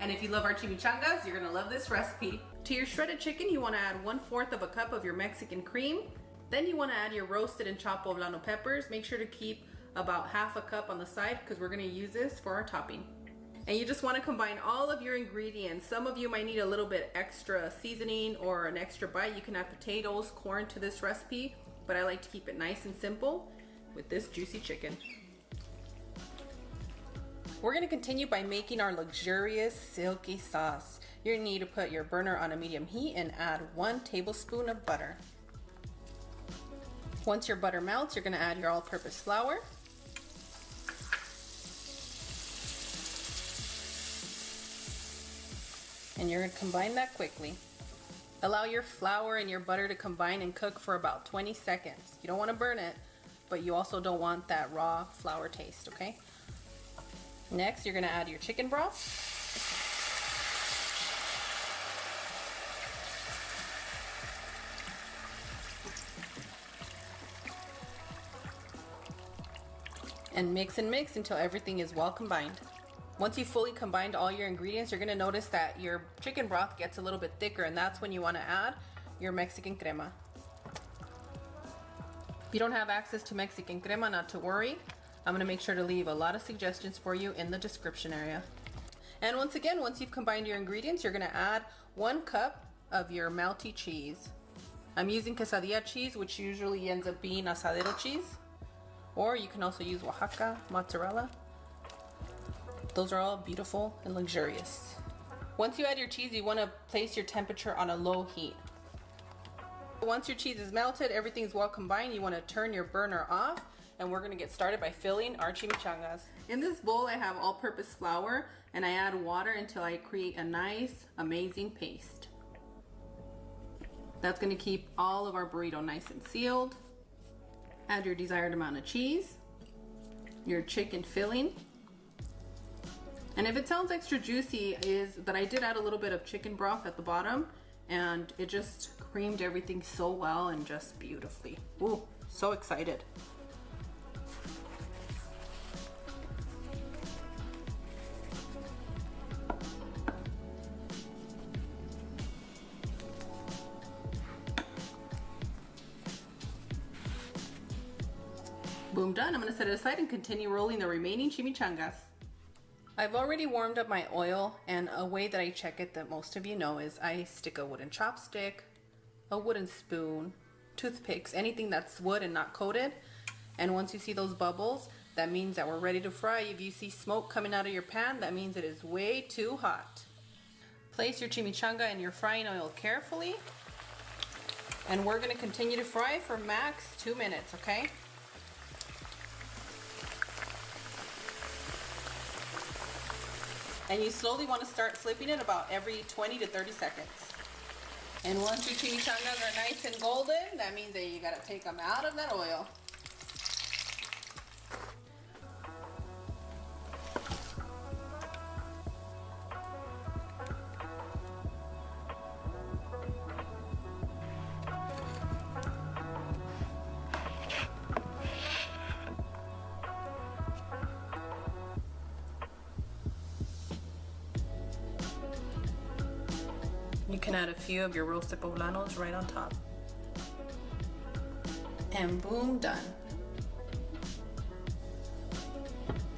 And if you love our chimichangas, you're gonna love this recipe. To your shredded chicken, you wanna add 1/4 of a cup of your Mexican cream. Then you wanna add your roasted and chopped poblano peppers. Make sure to keep about 1/2 cup on the side because we're gonna use this for our topping. And you just wanna combine all of your ingredients. Some of you might need a little bit extra seasoning or an extra bite. You can add potatoes, corn to this recipe, but I like to keep it nice and simple with this juicy chicken. We're gonna continue by making our luxurious silky sauce. You're gonna need to put your burner on a medium heat and add 1 tablespoon of butter. Once your butter melts, you're gonna add your all-purpose flour. And you're gonna combine that quickly. Allow your flour and your butter to combine and cook for about 20 seconds. You don't wanna burn it, but you also don't want that raw flour taste, okay? Next, you're gonna add your chicken broth. And mix until everything is well combined. Once you've fully combined all your ingredients, you're gonna notice that your chicken broth gets a little bit thicker, and that's when you wanna add your Mexican crema. If you don't have access to Mexican crema, not to worry. I'm gonna make sure to leave a lot of suggestions for you in the description area. And once again, once you've combined your ingredients, you're gonna add 1 cup of your melty cheese. I'm using quesadilla cheese, which usually ends up being asadero cheese. Or you can also use Oaxaca mozzarella. Those are all beautiful and luxurious. Once you add your cheese, you wanna place your temperature on a low heat. Once your cheese is melted, everything's well combined, you wanna turn your burner off, and we're gonna get started by filling our chimichangas. In this bowl, I have all-purpose flour, and I add water until I create a nice, amazing paste. That's gonna keep all of our burrito nice and sealed. Add your desired amount of cheese, your chicken filling. And if it sounds extra juicy, is that I did add a little bit of chicken broth at the bottom, and it just creamed everything so well and just beautifully. Ooh, so excited. Boom, done. I'm gonna set it aside and continue rolling the remaining chimichangas. I've already warmed up my oil, and a way that I check it that most of you know is I stick a wooden chopstick, a wooden spoon, toothpicks, anything that's wood and not coated. And once you see those bubbles, that means that we're ready to fry. If you see smoke coming out of your pan, that means it is way too hot. Place your chimichanga in your frying oil carefully, and we're gonna continue to fry for max 2 minutes, okay? And you slowly want to start flipping it about every 20 to 30 seconds. And once your chimichangas are nice and golden, that means that you gotta take them out of that oil. You can add a few of your roasted poblanos right on top. And boom, done.